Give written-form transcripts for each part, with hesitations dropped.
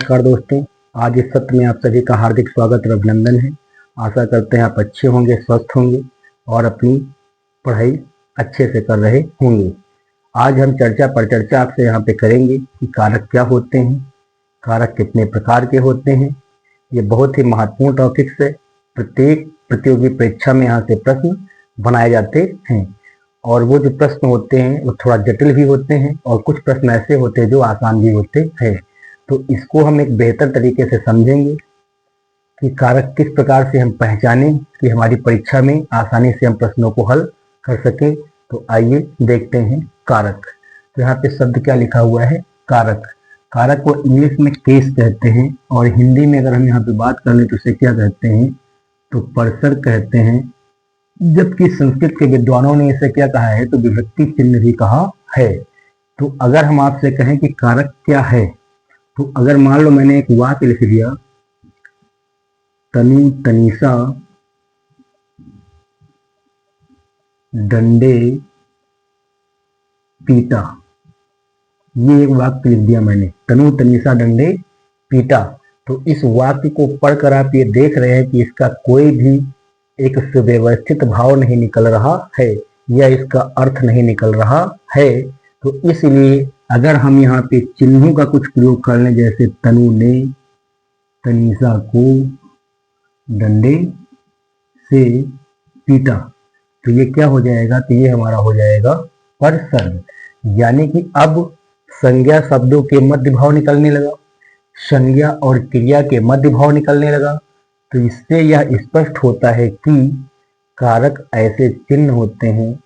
नमस्कार दोस्तों, आज इस सत्र में आप सभी का हार्दिक स्वागत और अभिनंदन है। आशा करते हैं आप अच्छे होंगे, स्वस्थ होंगे और अपनी पढ़ाई अच्छे से कर रहे होंगे। आज हम चर्चा आपसे यहाँ पे करेंगे कि कारक क्या होते हैं, कारक कितने प्रकार के होते हैं। ये बहुत ही महत्वपूर्ण टॉपिक्स है। प्रत्येक प्रतियोगी परीक्षा में यहाँ से प्रश्न बनाए जाते हैं और वो जो प्रश्न होते हैं वो थोड़ा जटिल भी होते हैं और कुछ प्रश्न ऐसे होते हैं जो आसान भी होते हैं। तो इसको हम एक बेहतर तरीके से समझेंगे कि कारक किस प्रकार से हम पहचानें कि हमारी परीक्षा में आसानी से हम प्रश्नों को हल कर सकें। तो आइए देखते हैं कारक। तो यहाँ पे शब्द क्या लिखा हुआ है, कारक। कारक को इंग्लिश में केस कहते हैं और हिंदी में अगर हम यहाँ पे बात कर लें तो इसे क्या कहते हैं, तो पर्सन कहते हैं। जबकि संस्कृत के विद्वानों ने इसे क्या कहा है, तो विभक्ति चिन्ह भी कहा है। तो अगर हम आपसे कहें कि कारक क्या है, तो अगर मान लो मैंने एक वाक्य लिख दिया, तनु तनीषा डंडे पीटा, ये एक वाक्य लिख दिया मैंने, तनु तनीषा डंडे पीटा। तो इस वाक्य को पढ़कर आप ये देख रहे हैं कि इसका कोई भी एक सुव्यवस्थित भाव नहीं निकल रहा है या इसका अर्थ नहीं निकल रहा है। तो इसलिए अगर हम यहाँ पे चिन्हों का कुछ प्रयोग कर लें, जैसे तनु ने तनीषा को डंडे से पीटा, तो ये क्या हो जाएगा, तो ये हमारा हो जाएगा पर्सन। यानी कि अब संज्ञा शब्दों के मध्य भाव निकलने लगा, संज्ञा और क्रिया के मध्य भाव निकलने लगा। तो इससे यह स्पष्ट होता है कि कारक ऐसे चिन्ह होते हैं,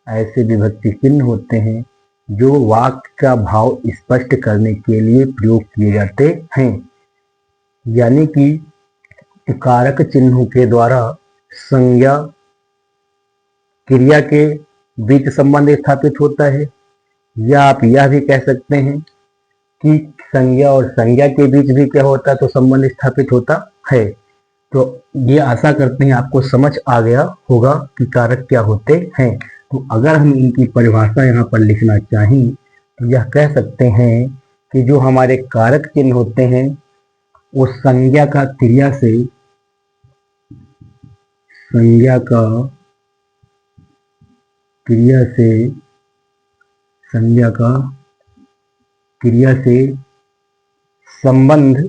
ऐसे विभक्ति चिन्ह होते हैं जो वाक्य का भाव स्पष्ट करने के लिए प्रयोग किए जाते हैं। यानी कि कारक चिन्हों के द्वारा संज्ञा क्रिया के बीच संबंध स्थापित होता है, या आप यह भी कह सकते हैं कि संज्ञा और संज्ञा के बीच भी क्या होता है, तो संबंध स्थापित होता है। तो ये आशा करते हैं आपको समझ आ गया होगा कि कारक क्या होते हैं। तो अगर हम इनकी परिभाषा यहाँ पर लिखना चाहें तो यह कह सकते हैं कि जो हमारे कारक चिन्ह होते हैं वो संज्ञा का क्रिया से, संज्ञा का क्रिया से, संज्ञा का क्रिया से संबंध,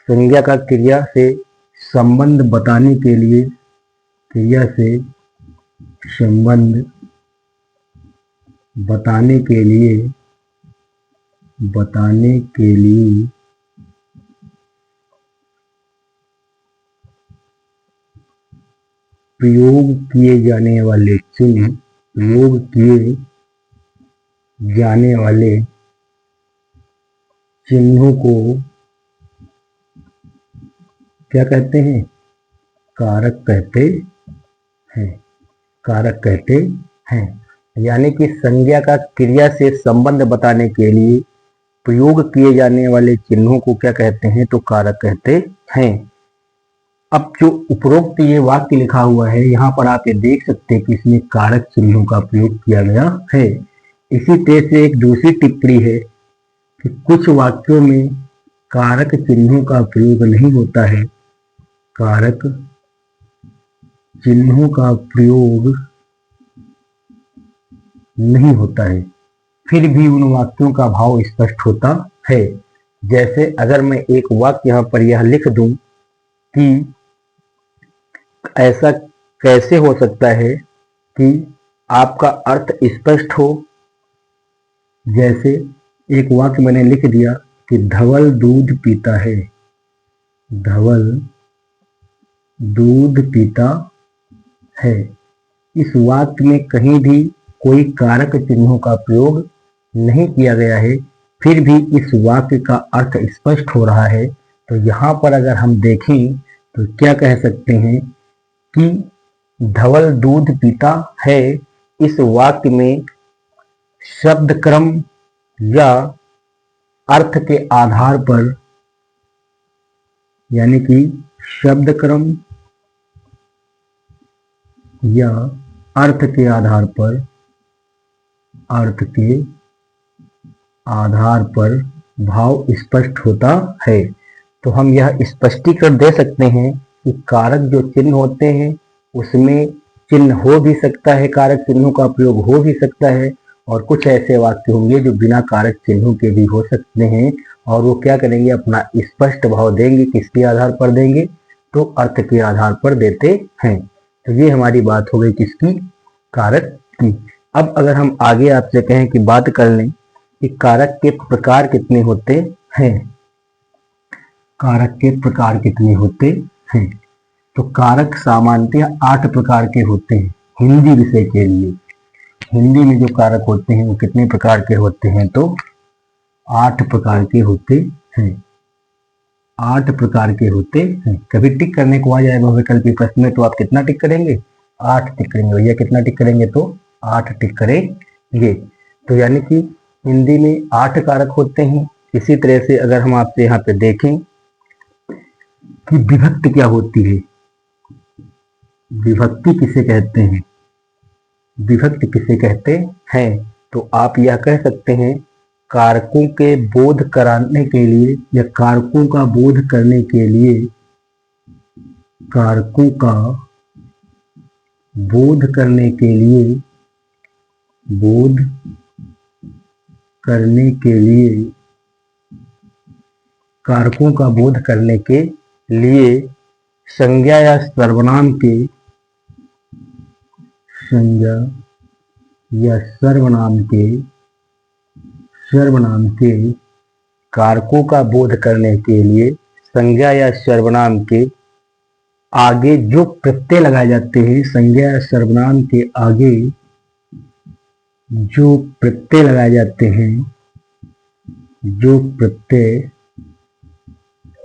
संज्ञा का क्रिया से संबंध बताने के लिए, क्रिया से संबंध बताने के लिए प्रयोग किए जाने वाले चिन्ह, प्रयोग किए जाने वाले चिन्हों को क्या कहते हैं, कारक कहते हैं, कारक कहते हैं। यानी कि संज्ञा का क्रिया से संबंध बताने के लिए प्रयोग किए जाने वाले चिन्हों को क्या कहते हैं, तो कारक कहते हैं। अब जो उपरोक्त ये वाक्य लिखा हुआ है, यहाँ पर आप ये देख सकते हैं कि इसमें कारक चिन्हों का प्रयोग किया गया है। इसी तरह से एक दूसरी टिप्पणी है कि कुछ वाक्यों में कारक चिन्हों का प्रयोग नहीं होता है, कारक चिन्हों का प्रयोग नहीं होता है, फिर भी उन वाक्यों का भाव स्पष्ट होता है। जैसे अगर मैं एक वाक्य यहाँ पर यह लिख दूं कि ऐसा कैसे हो सकता है कि आपका अर्थ स्पष्ट हो। जैसे एक वाक्य मैंने लिख दिया कि धवल दूध पीता है, धवल दूध पीता है। इस वाक्य में कहीं भी कोई कारक चिन्हों का प्रयोग नहीं किया गया है, फिर भी इस वाक्य का अर्थ स्पष्ट हो रहा है। तो यहाँ पर अगर हम देखें तो क्या कह सकते हैं कि धवल दूध पीता है, इस वाक्य में शब्द क्रम या अर्थ के आधार पर, यानी कि शब्द क्रम या अर्थ के आधार पर, अर्थ के आधार पर भाव स्पष्ट होता है। तो हम यह स्पष्टीकरण दे सकते हैं कि कारक जो चिन्ह होते हैं उसमें चिन्ह हो भी सकता है, कारक चिन्हों का प्रयोग हो भी सकता है, और कुछ ऐसे वाक्य होंगे जो बिना कारक चिन्हों के भी हो सकते हैं, और वो क्या करेंगे, अपना स्पष्ट भाव देंगे। किसके आधार पर देंगे, तो अर्थ के आधार पर देते हैं। तो ये हमारी बात हो गई किसकी, कारक की। अब अगर हम आगे आपसे कहें कि बात कर लें कि कारक के प्रकार कितने होते हैं, कारक के प्रकार कितने होते हैं, तो कारक सामान्यतः 8 प्रकार के होते हैं हिंदी विषय के लिए। हिंदी में जो कारक होते हैं वो कितने प्रकार के होते हैं, तो 8 प्रकार के होते हैं। 8 प्रकार के होते हैं। कभी टिक करने को आ जाए बहुविकल्पी प्रश्न में तो आप कितना टिक करेंगे, 8 टिक करेंगे। भैया कितना टिक करेंगे, तो 8 टिक करेंगे। तो यानी कि हिंदी में 8 कारक होते हैं। इसी तरह से अगर हम आपसे यहाँ पे देखें कि विभक्ति क्या होती है, विभक्ति किसे कहते हैं, विभक्ति किसे कहते हैं, तो आप यह कह सकते हैं कारकों के बोध कराने के लिए या कारकों का बोध करने के लिए, कारकों का बोध करने के लिए, बोध करने के लिए, कारकों का बोध करने के लिए संज्ञा या सर्वनाम के, संज्ञा या सर्वनाम के, सर्वनाम के कारकों का बोध करने के लिए संज्ञा या सर्वनाम के आगे जो प्रत्यय लगाए जाते हैं, संज्ञा या सर्वनाम के आगे जो प्रत्यय लगाए जाते हैं, जो प्रत्यय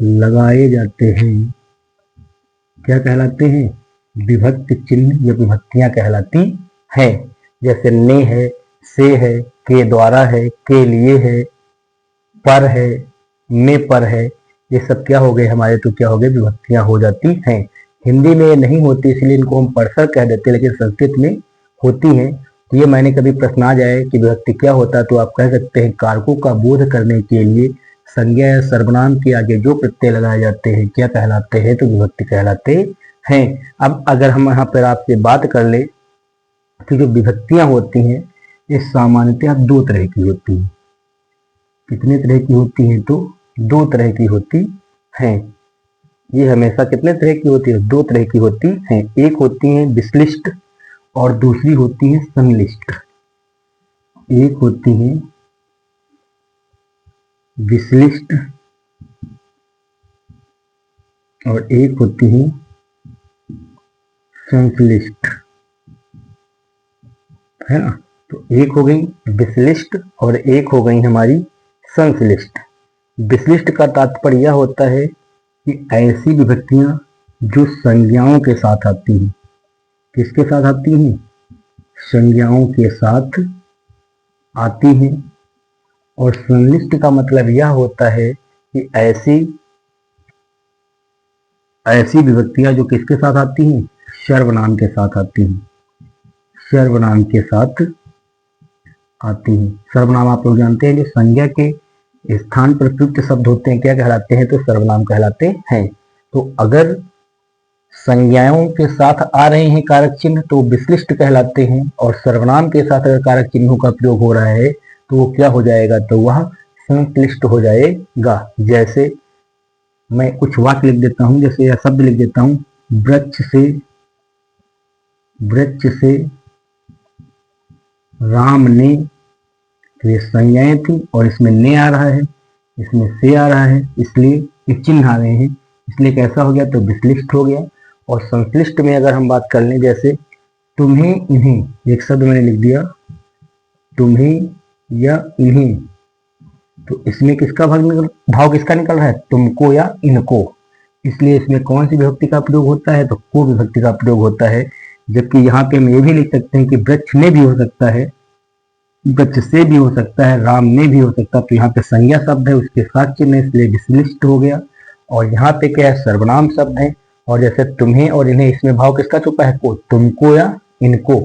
लगाए जाते हैं क्या कहलाते हैं, विभक्ति चिन्ह या विभक्तियां कहलाती हैं। जैसे ने है, से है, के द्वारा है, के लिए है, पर है, में पर है, ये सब क्या हो गए हमारे, तो क्या हो गए, विभक्तियां हो जाती हैं। हिंदी में ये नहीं होती इसलिए इनको हम परसर कह देते हैं, लेकिन संस्कृत में होती हैं। तो ये मैंने कभी प्रश्न आ जाए कि विभक्ति क्या होता है, तो आप कह सकते हैं कारकों का बोध करने के लिए संज्ञा या सर्वनाम के आगे जो प्रत्यय लगाए जाते हैं क्या कहलाते हैं, तो विभक्ति कहलाते हैं। अब अगर हम यहाँ पर आपसे बात कर ले कि जो विभक्तियां होती हैं ये सामान्यतः 2 तरह की होती हैं। कितने तरह की होती हैं, तो 2 तरह की होती हैं। ये हमेशा कितने तरह की होती है, 2 तरह की होती हैं। एक होती है विश्लिष्ट और दूसरी होती है संश्लिष्ट। एक होती है विश्लिष्ट और एक होती है संश्लिष्ट, है ना। तो एक हो गई विश्लिष्ट और एक हो गई हमारी संश्लिष्ट। विश्लिष्ट का तात्पर्य यह होता है कि ऐसी विभक्तियां जो संज्ञाओं के साथ आती हैं। किसके साथ आती हैं, संज्ञाओं के साथ आती हैं। और संश्लिष्ट का मतलब यह होता है कि ऐसी विभक्तियां जो किसके साथ आती हैं, सर्वनाम के साथ आती हैं, सर्वनाम के साथ आती हैं। सर्वनाम आप लोग जानते हैं जो संज्ञा के स्थान पर प्रयुक्त शब्द होते हैं क्या कहलाते हैं, तो सर्वनाम कहलाते हैं। तो अगर संज्ञाओं के साथ आ रहे हैं कारक चिन्ह तो विश्लिष्ट कहलाते हैं, और सर्वनाम के साथ अगर कारक चिन्हों का प्रयोग हो रहा है तो वो क्या हो जाएगा, तो वह संश्लिष्ट हो जाएगा। जैसे मैं कुछ वाक्य लिख देता हूं, जैसे यह शब्द लिख देता हूं, वृक्ष से, वृक्ष से राम ने, तो ये संज्ञाएं थी और इसमें ने आ रहा है, इसमें से आ रहा है, इसलिए ये चिन्ह आ रहे हैं, इसलिए कैसा हो गया, तो विश्लिष्ट हो गया। और संश्लिष्ट में अगर हम बात कर लें, जैसे तुम्हें इन्हें, एक शब्द मैंने लिख दिया तुम्हें या इन्हें, तो इसमें किसका भाव किसका निकल रहा है, तुमको या इनको, इसलिए इसमें कौन सी विभक्ति का प्रयोग होता है, तो को विभक्ति का प्रयोग होता है। जबकि यहाँ पे हम ये भी लिख सकते हैं कि वृक्ष ने भी हो सकता है, वृक्ष से भी हो सकता है, राम ने भी हो सकता है, तो यहाँ पे संज्ञा शब्द है उसके साथ चिन्ह है इसलिए विश्लिष्ट हो गया। और यहाँ पे क्या है, सर्वनाम शब्द है, और जैसे तुम्हें और इन्हें, इसमें भाव किसका छुपा है, को, तुमको या इनको,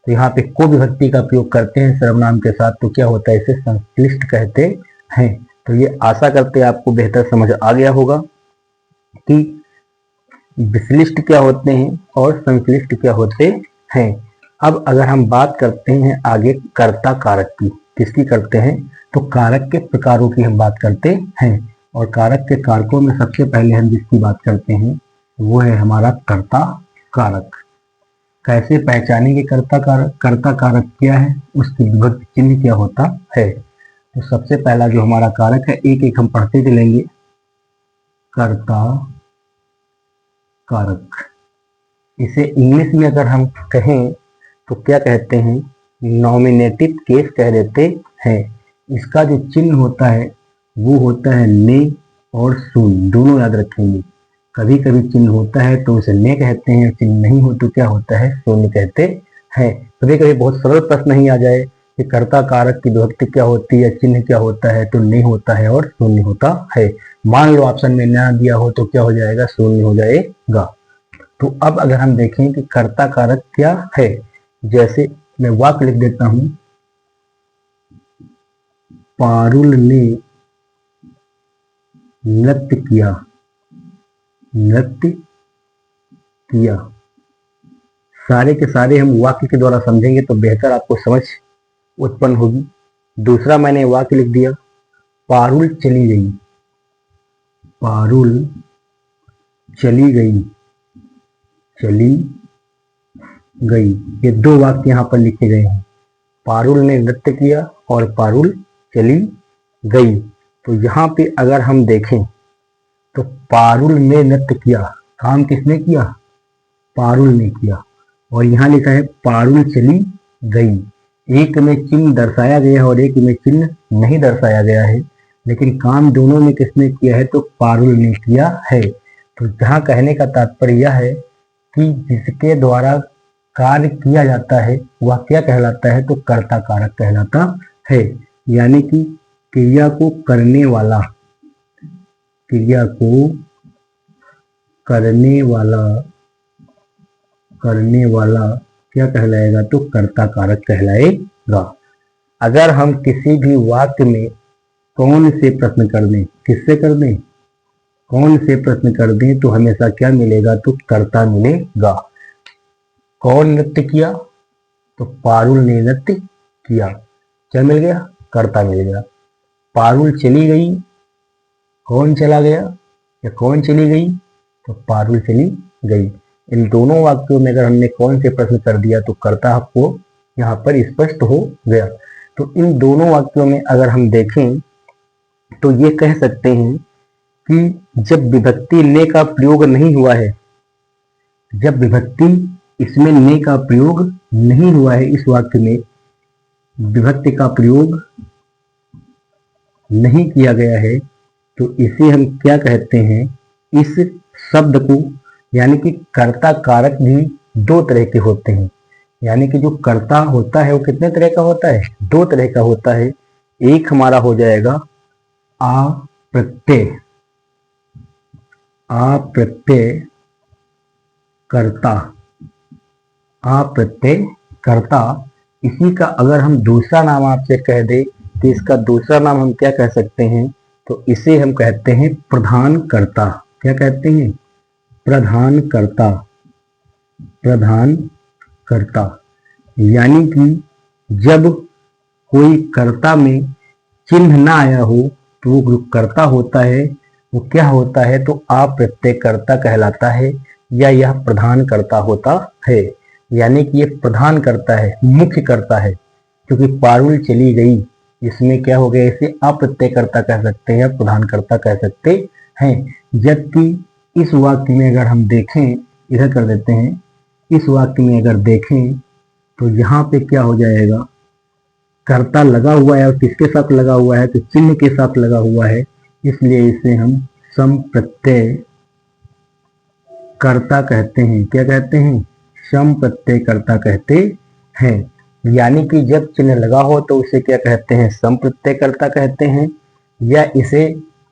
तो यहाँ पे को विभक्ति का प्रयोग करते हैं सर्वनाम के साथ, तो क्या होता है, इसे संश्लिष्ट कहते हैं। तो ये आशा करते हैं आपको बेहतर समझ आ गया होगा कि विश्लिष्ट क्या होते हैं और संश्लिष्ट क्या होते हैं। अब अगर हम बात करते हैं आगे कर्ता कारक की, किसकी करते हैं, तो कारक के प्रकारों की हम बात करते हैं। और कारक के कारकों में सबसे पहले हम जिसकी बात करते हैं वो है हमारा कर्ता कारक। कैसे पहचानेंगे कर्ता कारक, कर्ता कारक क्या है, उसकी विभक्ति चिन्ह क्या होता है। तो सबसे पहला जो हमारा कारक है, एक एक हम पढ़ते चलेंगे। कर्ता कारक, इसे इंग्लिश में अगर हम कहें तो क्या कहते हैं, नॉमिनेटिव केस कह देते हैं। इसका जो चिन्ह होता है वो होता है ने और शून्य, दोनों याद रखेंगे। कभी कभी चिन्ह होता है तो उसे ने कहते हैं, चिन्ह नहीं हो तो क्या होता है, शून्य कहते हैं। कभी कभी बहुत सरल प्रश्न नहीं आ जाए कि कर्ता कारक की विभक्ति क्या होती है, चिन्ह क्या होता है, तो नहीं होता है और शून्य होता है। मान लो ऑप्शन में ना दिया हो तो क्या हो जाएगा, शून्य हो जाएगा। तो अब अगर हम देखें कि कर्ता कारक क्या है, जैसे मैं वाक्य लिख देता हूं, पारुल ने नृत्य किया, नृत्य किया। सारे के सारे हम वाक्य के द्वारा समझेंगे तो बेहतर आपको समझ उत्पन्न होगी। दूसरा मैंने वाक्य लिख दिया, पारुल चली गई, पारुल चली गई, चली गई। ये दो वाक्य यहाँ पर लिखे गए हैं, पारुल ने नृत्य किया और पारुल चली गई। तो यहाँ पे अगर हम देखें तो पारुल ने नृत्य किया, काम किसने किया, पारुल ने किया। और यहाँ लिखा है पारुल चली गई। एक में चिन्ह दर्शाया गया है और एक में चिन्ह नहीं दर्शाया गया है, लेकिन काम दोनों में किसने किया है, तो पारुल ने किया है। तो जहाँ कहने का तात्पर्य यह है कि जिसके द्वारा कार्य किया जाता है वह क्या कहलाता है, तो कर्ता कारक कहलाता है। यानी कि क्रिया को करने वाला, क्रिया को करने वाला क्या कहलाएगा, तो कर्ता कारक कहलाएगा। अगर हम किसी भी वाक्य में कौन से प्रश्न कर दें, किससे कर दें, कौन से प्रश्न कर दें, तो हमेशा क्या मिलेगा, तो कर्ता मिलेगा। कौन नृत्य किया, तो पारुल ने नृत्य किया, क्या मिल गया, कर्ता मिल गया। पारुल चली गई, कौन चला गया या कौन चली गई, तो पारुल चली गई। इन दोनों वाक्यों में अगर हमने कौन से प्रश्न कर दिया तो कर्ता आपको यहाँ पर स्पष्ट हो गया। तो इन दोनों वाक्यों में अगर हम देखें तो ये कह सकते हैं कि जब विभक्ति ने का प्रयोग नहीं हुआ है, जब विभक्ति इसमें ने का प्रयोग नहीं हुआ है, इस वाक्य में विभक्ति का प्रयोग नहीं किया गया है, तो इसे हम क्या कहते हैं, इस शब्द को, यानी कि कर्ता कारक भी दो तरह के होते हैं। यानी कि जो कर्ता होता है वो कितने तरह का होता है, दो तरह का होता है। एक हमारा हो जाएगा अप्रत्यय, अप्रत्यय कर्ता, अप्रत्यय कर्ता। इसी का अगर हम दूसरा नाम आपसे कह दे तो इसका दूसरा नाम हम क्या कह सकते हैं, तो इसे हम कहते हैं प्रधान कर्ता। क्या कहते हैं, प्रधान कर्ता, प्रधान कर्ता। यानी कि जब कोई कर्ता में चिन्ह ना आया हो तो वो जो कर्ता होता है वो क्या होता है, तो अप्रत्यय कर्ता कहलाता है, या यह प्रधान कर्ता होता है। यानी कि ये प्रधान करता है, मुख्य करता है। क्योंकि पारुल चली गई, इसमें क्या हो गया, इसे अप्रत्यय कर्ता कह सकते हैं, प्रधान कर्ता कह सकते हैं। जबकि इस वाक्य में अगर हम देखें, इधर कर देते हैं, इस वाक्य में अगर देखें तो यहाँ पे क्या हो जाएगा, कर्ता लगा हुआ है और किसके साथ लगा हुआ है, तो चिन्ह के साथ लगा हुआ है, इसलिए इसे हम संप्रत्यय कर्ता कहते हैं। क्या कहते हैं, संप्रत्यय कर्ता कहते हैं। यानी कि जब चिन्ह लगा हो तो उसे क्या कहते हैं, संप्रत्यय कर्ता कहते हैं, या इसे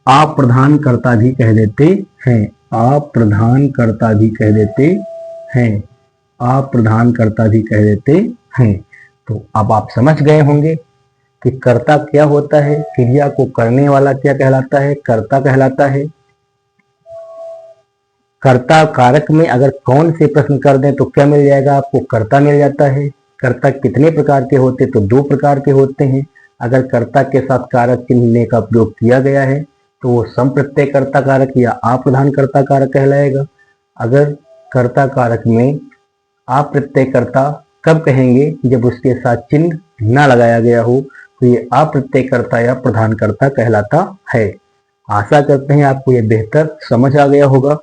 अप्रधान कर्ता भी कह देते हैं, अप्रधान कर्ता भी कह देते हैं, अप्रधान कर्ता भी कह देते हैं। तो अब आप समझ गए होंगे। कि कर्ता क्या होता है, क्रिया को करने वाला क्या कहलाता है, कर्ता कहलाता है। कर्ता कारक में अगर कौन से प्रश्न कर दें तो क्या मिल जाएगा आपको, कर्ता मिल जाता है। कर्ता कितने प्रकार के होते, तो 2 प्रकार के होते हैं। अगर कर्ता के साथ कारक चिन्ह ने का प्रयोग किया गया है तो वो संप्रत्यय कर्ता कारक या अप्रधान कर्ता कारक कहलाएगा। अगर कर्ता कारक में अप्रत्यय कर्ता कब कहेंगे, जब उसके साथ चिन्ह न लगाया गया हो, तो ये अप्रत्यय कर्ता या प्रधान कर्ता कहलाता है। आशा करते हैं आपको ये बेहतर समझ आ गया होगा।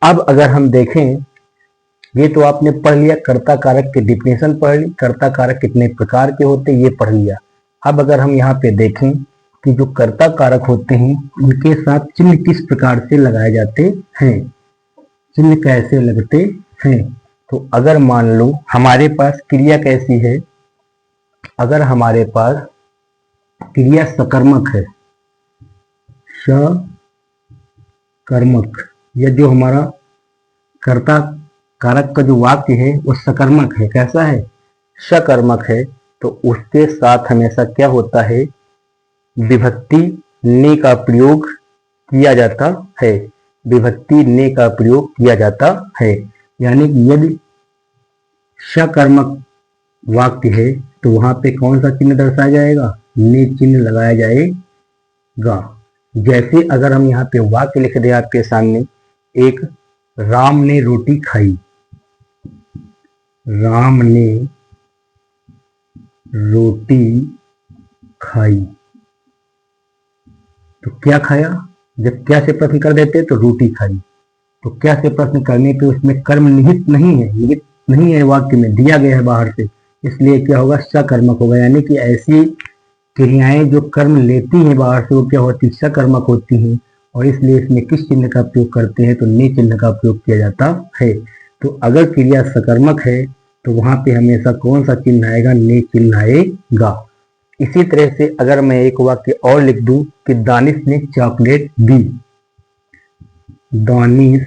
अब अगर हम देखें, ये तो आपने पढ़ लिया, कर्ता कारक की डिफिनेशन पढ़ ली, कर्ता कारक कितने प्रकार के होते हैं ये पढ़ लिया। अब अगर हम यहाँ पे देखें कि जो कर्ता कारक होते हैं उनके साथ चिन्ह किस प्रकार से लगाए जाते हैं, चिन्ह कैसे लगते हैं। तो अगर मान लो हमारे पास क्रिया कैसी है, अगर हमारे पास क्रिया सकर्मक है, सकर्मक, या जो हमारा कर्ता कारक का जो वाक्य है वो सकर्मक है, कैसा है, सकर्मक है, तो उसके साथ हमेशा क्या होता है, विभक्ति ने का प्रयोग किया जाता है। विभक्ति ने का प्रयोग किया जाता है। यानी कि यदि सकर्मक वाक्य है तो वहां पे कौन सा चिन्ह दर्शाया जाएगा, ने चिन्ह लगाया जाएगा। जैसे अगर हम यहाँ पे वाक्य लिख दें आपके सामने, एक राम ने रोटी खाई, राम ने रोटी खाई, तो क्या खाया, जब क्या से प्रश्न कर देते तो रोटी खाई, तो क्या से प्रश्न करने पे उसमें कर्म निहित नहीं है, निहित नहीं है, वाक्य में दिया गया है बाहर से, इसलिए क्या होगा, सकर्मक होगा। यानी कि ऐसी क्रियाएं जो कर्म लेती हैं बाहर से वो क्या होती है, सकर्मक होती हैं, और इसलिए इसमें किस चिन्ह का प्रयोग करते हैं, तो ने चिन्ह का प्रयोग किया जाता है। तो अगर क्रिया सकर्मक है तो वहां पे हमेशा कौन सा चिन्ह आएगा, ने चिन्ह आएगा। इसी तरह से अगर मैं एक वाक्य और लिख दूं कि दानिश ने चॉकलेट दी, दानिश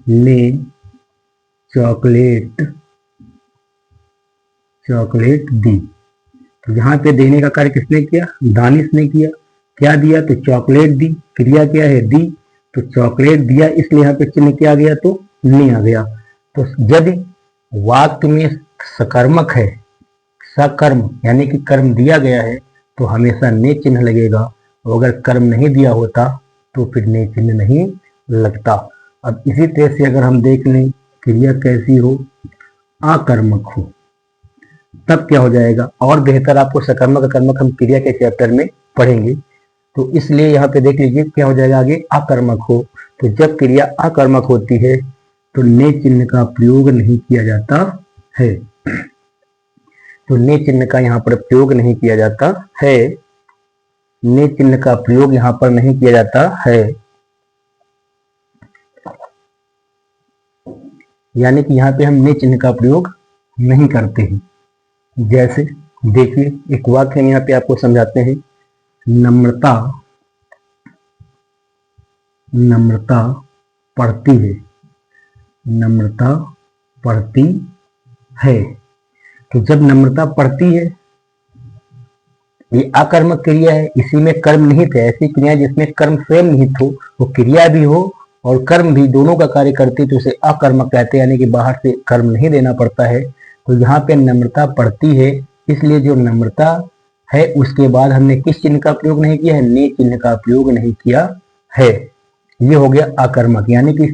ने चॉकलेट दी, तो यहाँ पे देने का कार्य किसने किया, दानिश ने किया। क्या दिया, तो चॉकलेट दी, क्रिया क्या है, दी, तो चॉकलेट दिया, इसलिए यहाँ पे चिन्ह क्या आ गया, तो ने आ गया। तो यदि वाक्य में सकर्मक है, सकर्म यानी कि कर्म दिया गया है, तो हमेशा ने चिन्ह लगेगा, और अगर कर्म नहीं दिया होता तो फिर ने चिन्ह नहीं लगता। अब इसी तरह से अगर हम देख लें क्रिया कैसी हो, अकर्मक हो, तब क्या हो जाएगा, और बेहतर आपको सकर्मक अकर्मक हम क्रिया के चैप्टर में पढ़ेंगे, तो इसलिए यहाँ पे देख लीजिए क्या हो जाएगा आगे, अकर्मक हो। तो जब क्रिया अकर्मक होती है तो ने चिन्ह का प्रयोग नहीं किया जाता है, तो ने चिन्ह का यहाँ पर प्रयोग नहीं किया जाता है, ने चिन्ह का प्रयोग यहाँ पर नहीं किया जाता है। यानी कि यहाँ पे हम ने चिन्ह का प्रयोग नहीं करते हैं। जैसे देखिए एक वाक्य हम यहाँ पे आपको समझाते हैं, नम्रता पढ़ती है, नम्रता पढ़ती है, तो जब नम्रता पढ़ती है, ये अकर्मक क्रिया है, इसी में कर्म निहित है। ऐसी क्रिया जिसमें कर्म स्वयं निहित हो, वो क्रिया भी हो और कर्म भी दोनों का कार्य करती, तो उसे अकर्मक कहते हैं, यानी कि बाहर से कर्म नहीं देना पड़ता है। तो यहाँ पे नम्रता पढ़ती है, इसलिए जो नम्रता है उसके बाद हमने किस चिन्ह का प्रयोग नहीं किया है, ने चिन्ह का प्रयोग नहीं किया है। ये हो गया अकर्मक, यानी कि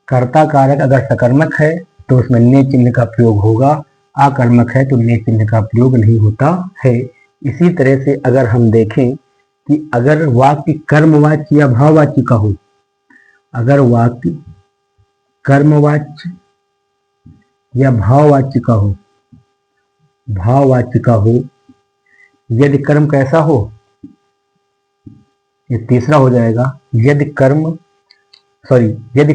कर्ता कारक अगर सकर्मक है तो उसमें ने चिन्ह का प्रयोग होगा, अकर्मक है तो ने चिन्ह का प्रयोग नहीं होता है। इसी तरह से अगर हम देखें कि अगर वाक्य कर्मवाच्य या भाववाच्य का हो, अगर वाक्य कर्मवाच्य या भाववाच्य का हो, भाववाच्य का हो, यदि कर्म कैसा हो, ये तीसरा हो जाएगा, यदि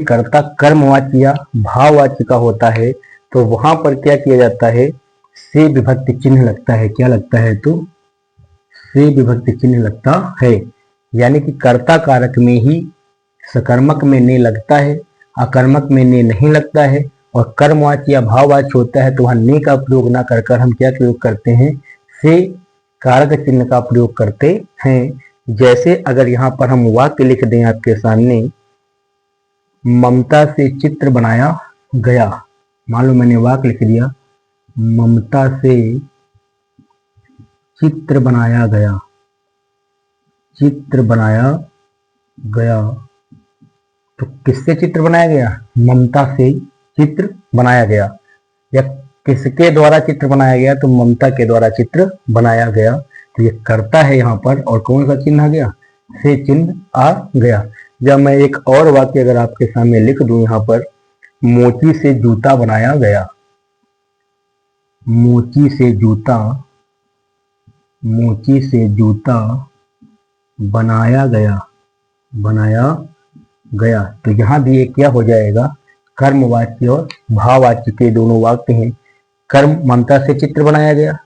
कर्ता कर्मवाच्य या भाववाच्य का होता है तो वहां पर क्या किया जाता है, से विभक्ति चिन्ह लगता है। क्या लगता है, तो से विभक्ति चिन्ह लगता है। यानी कि कर्ता कारक में ही सकर्मक में ने लगता है, अकर्मक में ने नहीं लगता है, और कर्मवाच्य या भाववाच्य होता है तो वहां ने का प्रयोग ना कर हम क्या प्रयोग करते हैं, से कारक चिन्ह का प्रयोग करते हैं। जैसे अगर यहाँ पर हम वाक्य लिख दें आपके सामने, ममता से चित्र बनाया गया, मान लो मैंने वाक्य लिख दिया, ममता से चित्र बनाया गया, चित्र बनाया गया, तो किससे चित्र बनाया गया? ममता से चित्र बनाया गया। या किसके द्वारा चित्र बनाया गया? तो ममता के द्वारा चित्र बनाया गया। तो ये कर्ता है यहाँ पर, और कौन सा चिन्ह आ गया? से चिन्ह आ गया। जब मैं एक और वाक्य अगर आपके सामने लिख दूं यहाँ पर, मोची से जूता बनाया गया, मोची से जूता, मोची से जूता बनाया गया, बनाया गया, तो यहाँ भी ये क्या हो जाएगा? कर्मवाच्य और भाववाच्य के दोनों वाक्य हैं। कर्म ममता से चित्र बनाया गया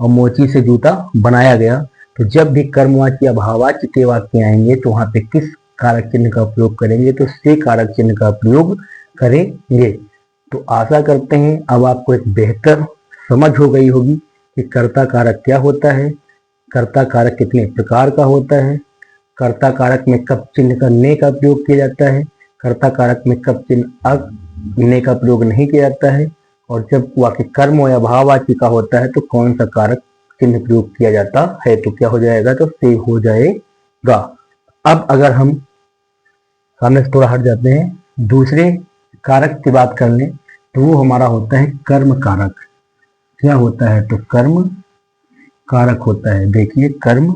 और मोची से जूता बनाया गया। तो जब भी कर्मवाच्य या भाववाच्य के वाक्य आएंगे तो वहां पे किस कारक चिन्ह का प्रयोग करेंगे? तो से कारक चिन्ह का प्रयोग करेंगे। तो आशा करते हैं अब आपको एक बेहतर समझ हो गई होगी कि कर्ता कारक क्या होता है, कर्ता कारक कितने प्रकार का होता है, कर्ता कारक में कब चिन्ह का ने का प्रयोग किया जाता है, कर्ता कारक में कब चिन्ह ने का प्रयोग नहीं किया जाता है, और जब वाक्य कर्म या भाववाची का होता है तो कौन सा कारक चिन्ह प्रयोग किया जाता है। तो क्या हो जाएगा? तो से हो जाएगा। अब अगर हम सामने से थोड़ा हट जाते हैं, दूसरे कारक की बात कर लें तो वो हमारा होता है कर्म कारक। क्या होता है? तो कर्म कारक होता है। देखिए कर्म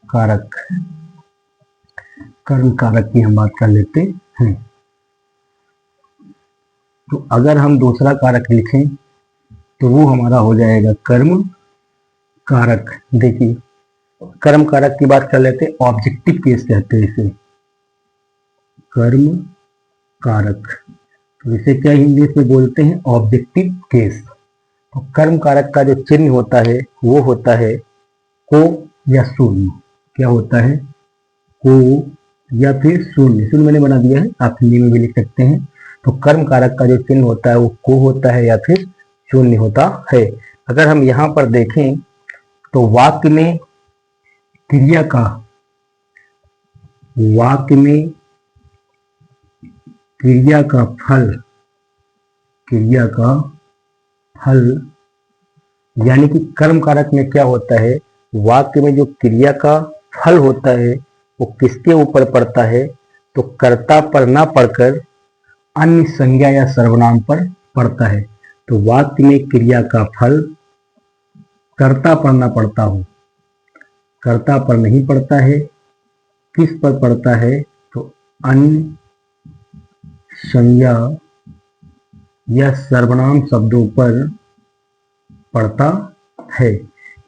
कारक, कर्म कारक की हम बात कर लेते हैं। तो अगर हम दूसरा कारक लिखें तो वो हमारा हो जाएगा कर्म कारक। देखिए कर्म कारक की बात कर लेते हैं, ऑब्जेक्टिव केस कहते हैं इसे, कर्म कारक। तो इसे क्या इंग्लिश में बोलते हैं? Objective case. तो कर्म कारक का जो चिन्ह होता है वो होता है को या शून्य। क्या होता है? को या फिर शून्य। शून्य मैंने बना दिया है, आप हिंदी में भी लिख सकते हैं। तो कर्म कारक का जो चिन्ह होता है वो को होता है या फिर शून्य होता है। अगर हम यहाँ पर देखें तो वाक्य में क्रिया का, वाक्य में क्रिया का फल, क्रिया का फल, यानी कि कर्म कारक में क्या होता है? वाक्य में जो क्रिया का फल होता है वो किसके ऊपर पड़ता है? तो कर्ता पर ना पड़कर अन्य संज्ञा या सर्वनाम पर पड़ता है। तो वाक्य में क्रिया का फल कर्ता पर ना पड़ता हो, कर्ता पर नहीं पड़ता है, किस पर पड़ता है? तो अन्य संज्ञा या सर्वनाम शब्दों पर पड़ता है।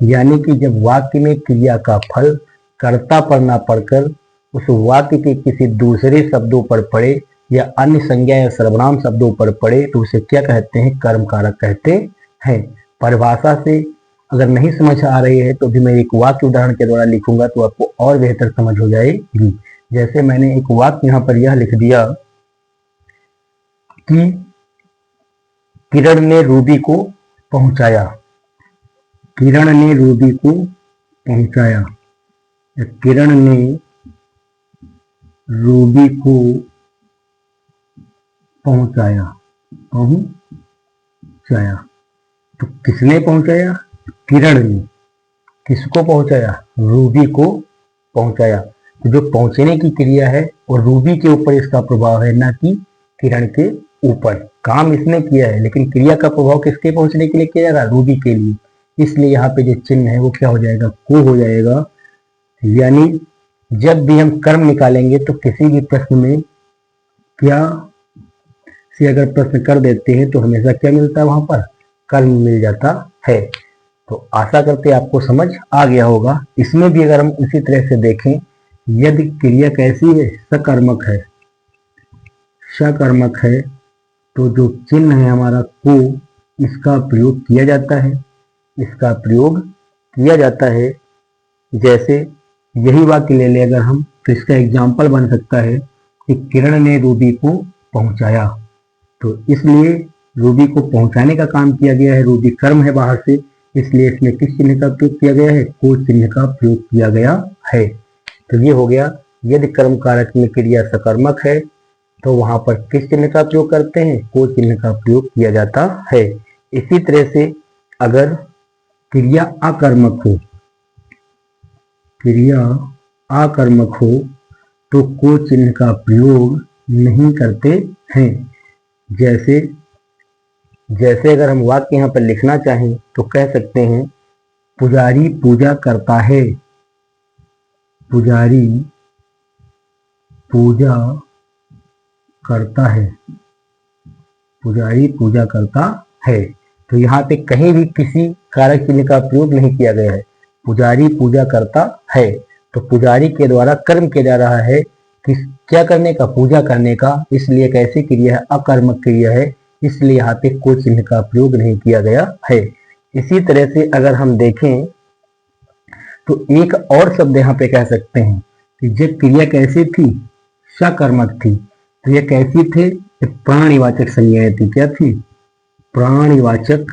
यानी कि जब वाक्य में क्रिया का फल कर्ता पर ना पड़कर उस वाक्य के किसी दूसरे शब्दों पर पड़े या अन्य संज्ञा या सर्वनाम शब्दों पर पड़े तो उसे क्या कहते हैं? कर्म कारक कहते हैं। परिभाषा से अगर नहीं समझ आ रही है तो भी मैं एक वाक्य उदाहरण के द्वारा लिखूंगा तो आपको और बेहतर समझ हो जाएगी। जैसे मैंने एक वाक्य यहाँ पर यह लिख दिया कि किरण ने रूबी को पहुंचाया, किरण ने रूबी को पहुंचाया, किरण ने रूबी को पहुंचाया, पहुंचाया। तो किसने पहुंचाया? किरण ने। किसको पहुंचाया? रूबी को पहुंचाया। तो जो पहुंचने की क्रिया है और रूबी के ऊपर इसका प्रभाव है, ना कि किरण के ऊपर। काम इसने किया है लेकिन क्रिया का प्रभाव किसके पहुंचने के लिए किया जा रहा है? रूबी के लिए। इसलिए यहाँ पे जो चिन्ह है वो क्या हो जाएगा? को हो जाएगा। यानी जब भी हम कर्म निकालेंगे तो किसी भी प्रश्न में क्या से अगर प्रश्न कर देते हैं तो हमेशा क्या मिलता है? वहां पर कर्म मिल जाता है। तो आशा करते आपको समझ आ गया होगा। इसमें भी अगर हम उसी तरह से देखें, यदि क्रिया कैसी है? सकर्मक है, सकर्मक है, तो जो चिन्ह है हमारा को, इसका प्रयोग किया जाता है, इसका प्रयोग किया जाता है। जैसे यही वाक्य ले ले अगर हम तो इसका एग्जाम्पल बन सकता है कि किरण ने रूबी को पहुंचाया। तो इसलिए रूबी को पहुंचाने का काम किया गया है, रूबी कर्म है बाहर से, इसलिए इसमें किस चिन्ह का प्रयोग किया गया है? को चिन्ह का प्रयोग किया गया है। तो ये हो गया, यदि कर्म कारक में क्रिया सकर्मक है तो वहां पर किस चिन्ह का प्रयोग करते हैं? को चिन्ह का प्रयोग किया जाता है। इसी तरह से अगर क्रिया आकर्मक हो, क्रिया आकर्मक हो तो को चिन्ह का प्रयोग नहीं करते हैं। जैसे जैसे अगर हम वाक्य यहाँ पर लिखना चाहें तो कह सकते हैं पुजारी पूजा करता है, पुजारी पूजा करता है, पुजारी पूजा करता है। तो यहाँ पे कहीं भी किसी कारक चिन्ह का प्रयोग नहीं किया गया है, पुजारी पूजा करता है। तो पुजारी के द्वारा कर्म किया जा रहा है, किस क्या करने का? पूजा करने का। इसलिए कैसी क्रिया है? अकर्मक क्रिया है, इसलिए यहाँ पे को चिन्ह का प्रयोग नहीं किया गया है। इसी तरह से अगर हम देखें तो एक और शब्द यहाँ पे कह सकते हैं कि जब क्रिया कैसी थी? सकर्मक थी। तो ये कैसी थे? प्राणिवाचक संज्ञाएं थी। क्या थी? प्राणिवाचक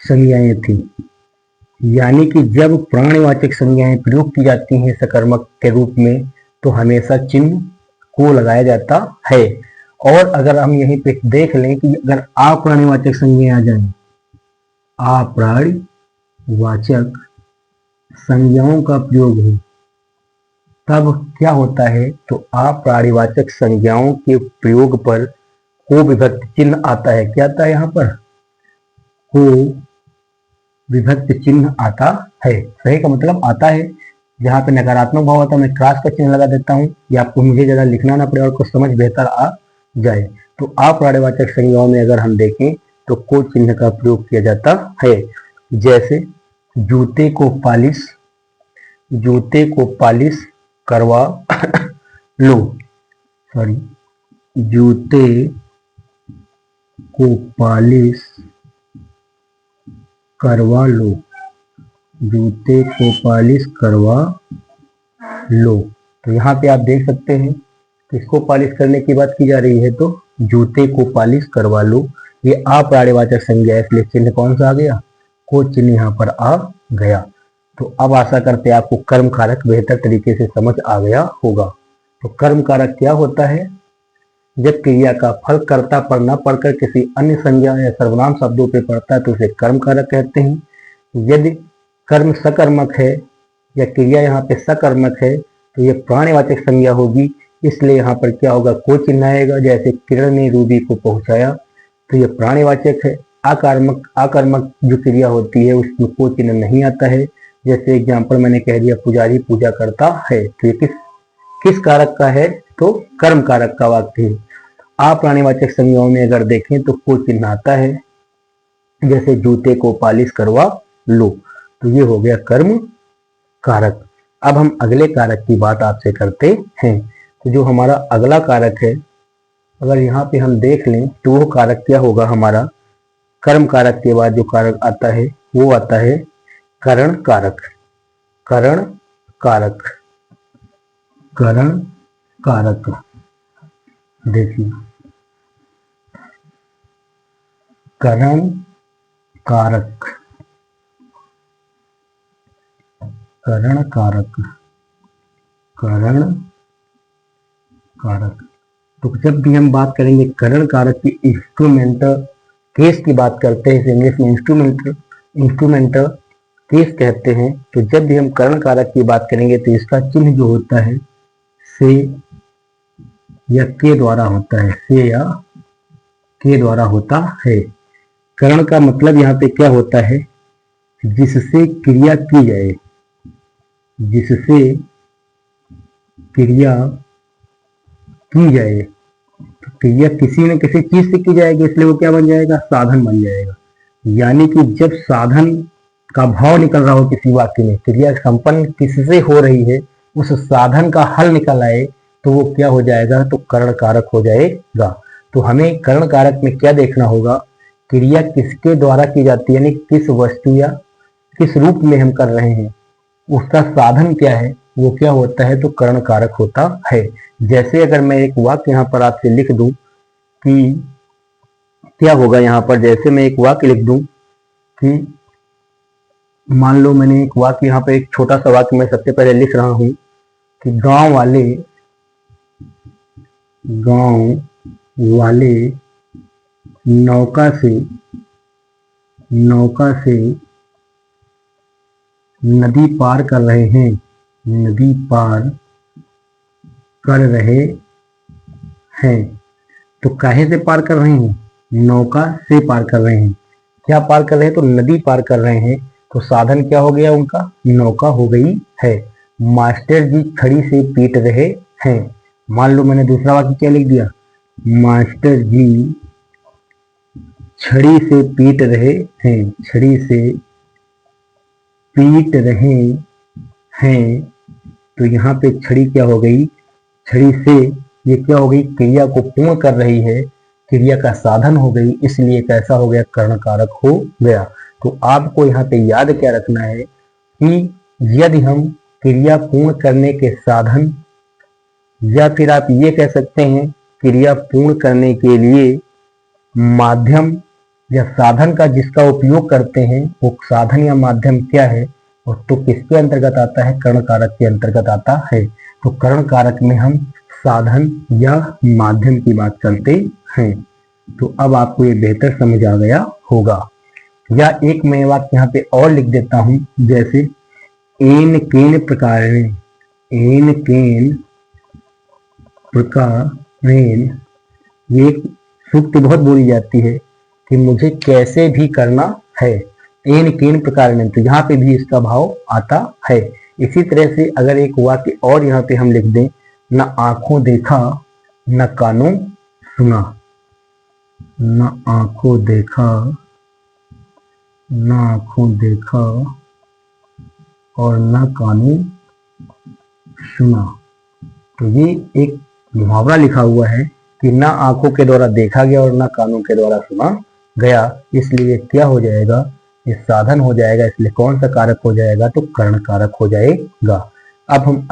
संज्ञाएं थी। यानी कि जब प्राणिवाचक संज्ञाएं प्रयोग की जाती हैं सकर्मक के रूप में तो हमेशा चिन्ह को लगाया जाता है। और अगर हम यहीं पे देख लें कि अगर अप्राणिवाचक संज्ञाएं आ जाएं, अप्राणिवाचक संज्ञाओं का प्रयोग हो तब क्या होता है? तो अप्राणिवाचक संज्ञाओं के प्रयोग पर को विभक्ति चिन्ह आता है। क्या आता है? यहाँ पर को विभक्ति चिन्ह आता है। सही का मतलब आता है। जहाँ पे नकारात्मक भाव होता है मैं क्रॉस का चिन्ह लगा देता हूँ, या आपको मुझे ज्यादा लिखना ना पड़े और कुछ समझ बेहतर आ जाए। तो अप्राणिवाचक संज्ञाओं में अगर हम देखें तो को चिन्ह का प्रयोग किया जाता है। जैसे जूते को पालिश करवा लो, सॉरी, जूते को पालिश करवा लो, जूते को पालिश करवा लो। तो यहाँ पे आप देख सकते हैं किसको पालिश करने की बात की जा रही है? तो जूते को पालिश करवा लो। ये अप्राणिवाचक संज्ञा है, इसलिए चिन्ह कौन सा आ गया? को चिन्ह यहाँ पर आ गया। तो अब आशा करते हैं आपको कर्म कारक बेहतर तरीके से समझ आ गया होगा। तो कर्म कारक क्या होता है? जब क्रिया का फल कर्ता पर न पढ़कर किसी अन्य संज्ञा या सर्वनाम शब्दों पर पड़ता है तो उसे कर्म कारक कहते हैं। यदि कर्म सकर्मक है या क्रिया यहाँ पे सकर्मक है तो ये प्राणिवाचक संज्ञा होगी, इसलिए यहाँ पर क्या होगा? को चिन्ह आएगा। जैसे किरण ने रूबी को पहुंचाया तो ये प्राणिवाचक है। आकर्मक जो क्रिया होती है उसमें को चिन्ह नहीं आता है। जैसे एग्जाम्पल मैंने कह दिया पुजारी पूजा करता है, तो ये किस कारक का है? तो कर्म कारक का वाक्य है। अप्राणिवाचक संज्ञाओं में अगर देखें तो को चिन्ह आता है। जैसे जूते को पालिश करवा लो, तो ये हो गया कर्म कारक। अब हम अगले कारक की बात आपसे करते हैं। तो जो हमारा अगला कारक है, अगर यहाँ पे हम देख लें तो वो कारक क्या होगा? हमारा कर्म कारक के बाद जो कारक आता है वो आता है करण कारक। करण कारक, करण कारक। देखिए करण कारक, करण कारक, करण कारक। तो जब भी हम बात करेंगे करण कारक की इंस्ट्रूमेंटल केस की बात करते हैं, इंग्लिश में इंस्ट्रूमेंटल केस कहते हैं। तो जब भी हम करण कारक की बात करेंगे तो इसका चिन्ह जो होता है से या के द्वारा होता है, से या के द्वारा होता है। करण का मतलब यहाँ पे क्या होता है? जिससे क्रिया की जाए, जिससे क्रिया की जाए। तो क्रिया किसी न किसी चीज से की जाएगी, इसलिए वो क्या बन जाएगा? साधन बन जाएगा। यानी कि जब साधन का भाव निकल रहा हो किसी वाक्य में, क्रिया संपन्न किससे हो रही है, उस साधन का हल निकल आए तो वो क्या हो जाएगा? तो करण कारक हो जाएगा। तो हमें करण कारक में क्या देखना होगा? क्रिया किसके द्वारा की जाती है, यानी किस वस्तु या किस रूप में हम कर रहे हैं, उसका साधन क्या है, वो क्या होता है? तो करण कारक होता है। जैसे अगर मैं एक वाक्य यहाँ पर आपसे लिख दूं कि क्या होगा यहाँ पर, जैसे मैं एक वाक्य लिख दूं कि मान लो मैंने एक वाक्य यहाँ पे, एक छोटा सा वाक्य मैं सबसे पहले लिख रहा हूं कि गांव वाले नौका से नदी पार कर रहे हैं। नदी पार कर रहे हैं। तो काहे से पार कर रहे हैं? नौका से पार कर रहे हैं। क्या पार कर रहे हैं? तो नदी पार कर रहे हैं। तो साधन क्या हो गया उनका? नौका हो गई है। मास्टर जी छड़ी से पीट रहे हैं। मान लो मैंने दूसरा वाक्य क्या लिख दिया? मास्टर जी छड़ी से पीट रहे हैं। छड़ी से पीट रहे हैं। तो यहाँ पे छड़ी क्या हो गई? छड़ी से ये क्या हो गई? क्रिया को पूर्ण कर रही है, क्रिया का साधन हो गई, इसलिए कैसा हो गया? कर्ण कारक हो गया। तो आपको यहाँ पे याद क्या रखना है कि यदि हम क्रिया पूर्ण करने के साधन, या फिर आप ये कह सकते हैं क्रिया पूर्ण करने के लिए माध्यम या साधन का जिसका उपयोग करते हैं, वो साधन या माध्यम क्या है, और तो किसके अंतर्गत आता है? कर्ण कारक के अंतर्गत आता है। तो कर्ण कारक में हम साधन या माध्यम की बात करते हैं। तो अब आपको ये बेहतर समझ आ गया होगा। या एक मैं वाक्य यहाँ पे और लिख देता हूं, जैसे एन केन प्रकारेण, एन केन प्रकारेण, ये सूक्त बहुत बोली जाती है कि मुझे कैसे भी करना है। एन केन प्रकारेण, तो यहाँ पे भी इसका भाव आता है। इसी तरह से अगर एक वाक्य और यहाँ पे हम लिख दें, न आंखों देखा न कानों सुना, न आंखों देखा और न कानों सुना। तो ये एक मुहावरा लिखा हुआ है कि ना आंखों के द्वारा देखा गया और ना कानों के द्वारा सुना गया, इसलिए क्या हो जाएगा? ये साधन हो जाएगा। इसलिए कौन सा कारक हो जाएगा? तो कर्ण कारक हो जाएगा। अब हम